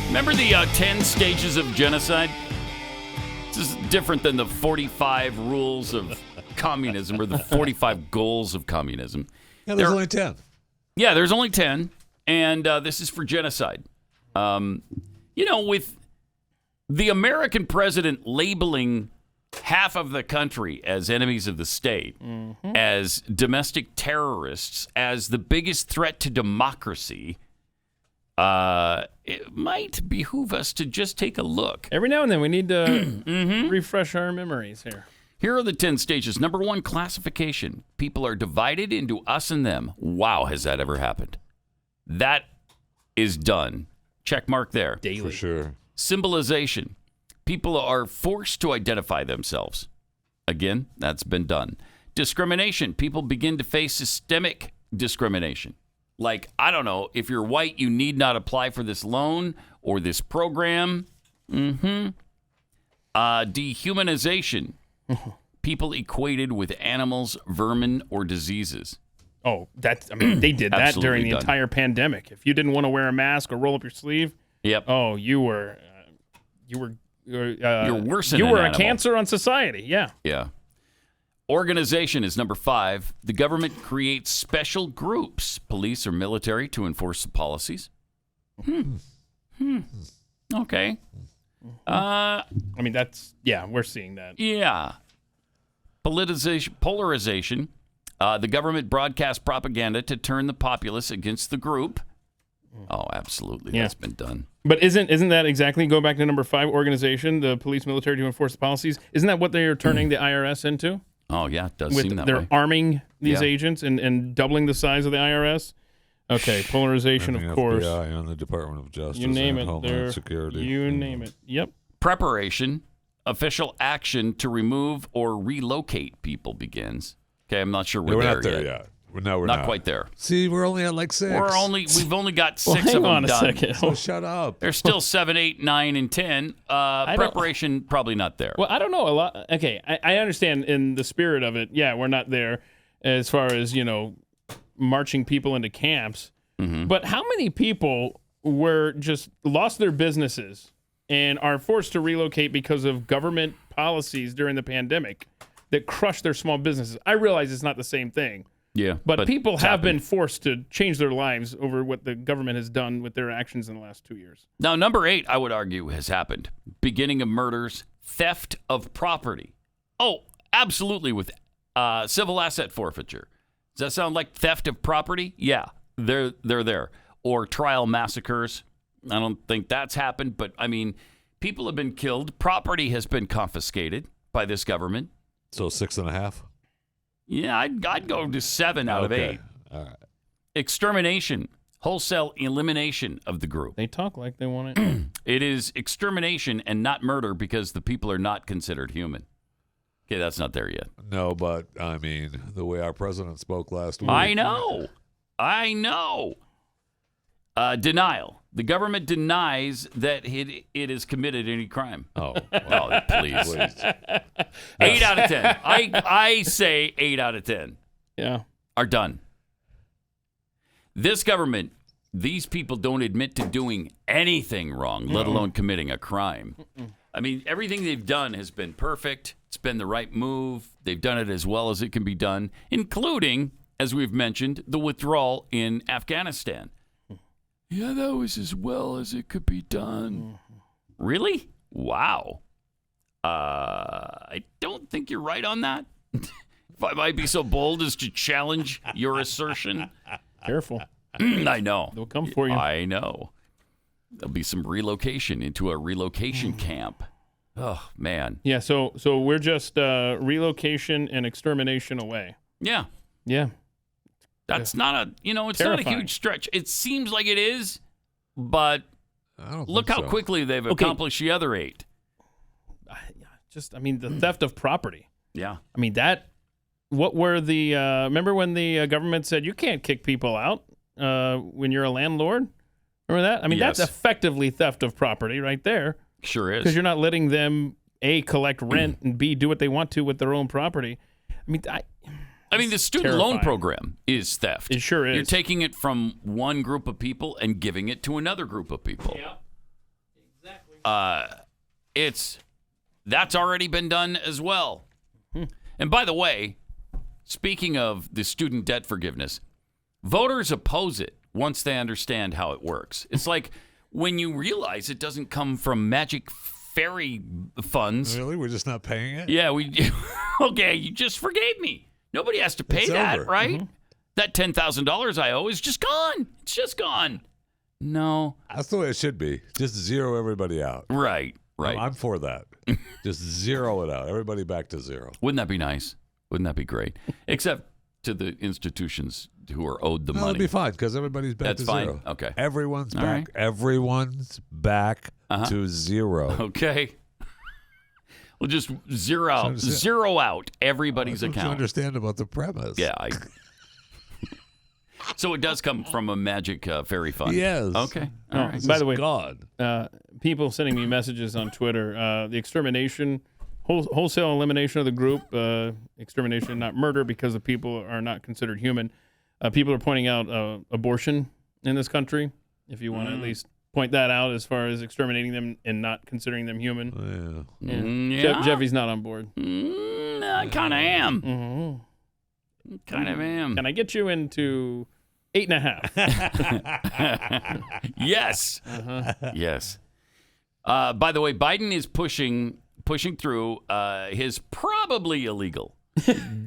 Remember the 10 stages of genocide? This is different than the 45 rules of communism or the 45 goals of communism. Yeah, there's only 10. Yeah, there's only 10, and this is for genocide. With the American president labeling half of the country as enemies of the state, as domestic terrorists, as the biggest threat to democracy, it might behoove us to just take a look. Every now and then we need to refresh our memories here. Here are the 10 stages. Number 1, classification. People are divided into us and them. Wow, has that ever happened? That is done. Check mark there. Daily. For sure. Symbolization. People are forced to identify themselves. Again, that's been done. Discrimination. People begin to face systemic discrimination. Like, I don't know, if you're white, you need not apply for this loan or this program. Dehumanization. People equated with animals, vermin, or diseases. Oh, they did that during the done. entire pandemic. If you didn't want to wear a mask or roll up your sleeve, oh, you were you're worse than you an were a animal. cancer on society. Yeah. Yeah. Organization is number 5. The government creates special groups, police or military, to enforce the policies. Okay. We're seeing that. Yeah. Polarization. The government broadcasts propaganda to turn the populace against the group. Oh, absolutely. Yeah. That's been done. But isn't that exactly, go back to number 5, organization, the police, military to enforce the policies? Isn't that what they are turning the IRS into? Oh, yeah, it does seem that They're way. arming these agents and doubling the size of the IRS. Okay, polarization, And the of course. FBI and the Department of Justice You name and it. Homeland Security. You name it. Yep. Preparation. Official action to remove or relocate people begins. Okay, I'm not sure Yeah, we're not there yet. No, we're not. Not quite there. See, we're only at like 6. We've only got 6 hang of them on a done. second. So shut up. There's still 7, 8, 9, and 10. Preparation probably not there. Well, I don't know a lot. Okay, I understand in the spirit of it. Yeah, we're not there as far as, marching people into camps. But how many people were just lost their businesses and are forced to relocate because of government policies during the pandemic that crushed their small businesses? I realize it's not the same thing. Yeah, But people it's have happened. been forced to change their lives over what the government has done with their actions in the last 2 years. Now, number 8, I would argue, has happened. Beginning of murders, theft of property. Oh, absolutely, with civil asset forfeiture. Does that sound like theft of property? Yeah, they're there. Or trial massacres. I don't think that's happened, but I mean, people have been killed. Property has been confiscated by this government. So 6.5? Yeah, I'd go to 7 out of 8. All right. Extermination, wholesale elimination of the group. They talk like they want it. It is extermination and not murder because the people are not considered human. Okay, that's not there yet. No, but I mean, the way our president spoke last week. I know. Denial. The government denies that it has committed any crime. Oh, well, please. 8 out of 10. I say 8 out of 10 Yeah. are done. This government, these people don't admit to doing anything wrong, let alone committing a crime. I mean, everything they've done has been perfect. It's been the right move. They've done it as well as it can be done, including, as we've mentioned, the withdrawal in Afghanistan. Yeah, that was as well as it could be done. Really? Wow. I don't think you're right on that. If I might be so bold as to challenge your assertion. Careful. I know. They'll come for you. I know. There'll be some relocation into a relocation camp. Oh, man. Yeah, so we're just relocation and extermination away. Yeah. Yeah. That's not a, it's Terrifying. not a huge stretch. It seems like it is, but I don't look think how so. quickly they've accomplished the other 8. The theft of property. Yeah. I mean, what were the, remember when the government said you can't kick people out when you're a landlord? Remember that? I mean, Yes. that's effectively theft of property right there. Sure is. Because you're not letting them, A, collect rent, and B, do what they want to with their own property. I mean, the student loan terrifying. program is theft. It sure is. You're taking it from one group of people and giving it to another group of people. Yeah. that's already been done as well. And by the way, speaking of the student debt forgiveness, voters oppose it once they understand how it works. It's like when you realize it doesn't come from magic fairy funds. Really? We're just not paying it? Yeah, okay, you just forgave me. Nobody has to pay It's that, over. right? That $10,000 I owe is just gone. It's just gone. No. That's the way it should be. Just zero everybody out. Right. I'm for that. Just zero it out. Everybody back to zero. Wouldn't that be nice? Wouldn't that be great? Except to the institutions who are owed the No, money. it'd be fine because everybody's back That's to fine? zero. Okay. Everyone's All back. right. Everyone's back to zero. Okay. We'll just zero out everybody's What do you account. understand about the premise? Yeah. So it does come from a magic fairy fund. Yes. Okay. Oh, All right. by the way, God. people sending me messages on Twitter, the extermination, wholesale elimination of the group, extermination, not murder, because the people are not considered human. People are pointing out abortion in this country. If you want to at least point that out as far as exterminating them and not considering them human. Yeah. Yeah. Jeffy's not on board. I kind of am. Kind of am. Can I get you into 8.5? Yes. Yes. By the way, Biden is pushing through his probably illegal,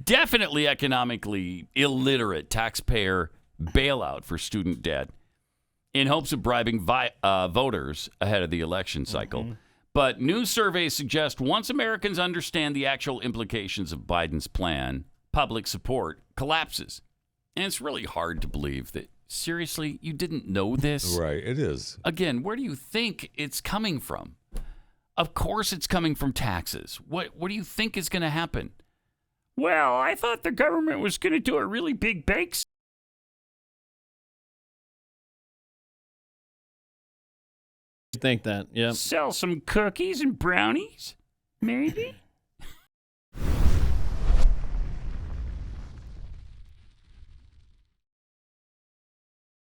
definitely economically illiterate taxpayer bailout for student debt in hopes of bribing voters ahead of the election cycle. But new surveys suggest once Americans understand the actual implications of Biden's plan, public support collapses. And it's really hard to believe that, seriously, you didn't know this? Right. It is. Again, where do you think it's coming from? Of course it's coming from taxes. What do you think is going to happen? Well, I thought the government was going to do a really big bake sale. Think that, yeah. Sell some cookies and brownies, maybe?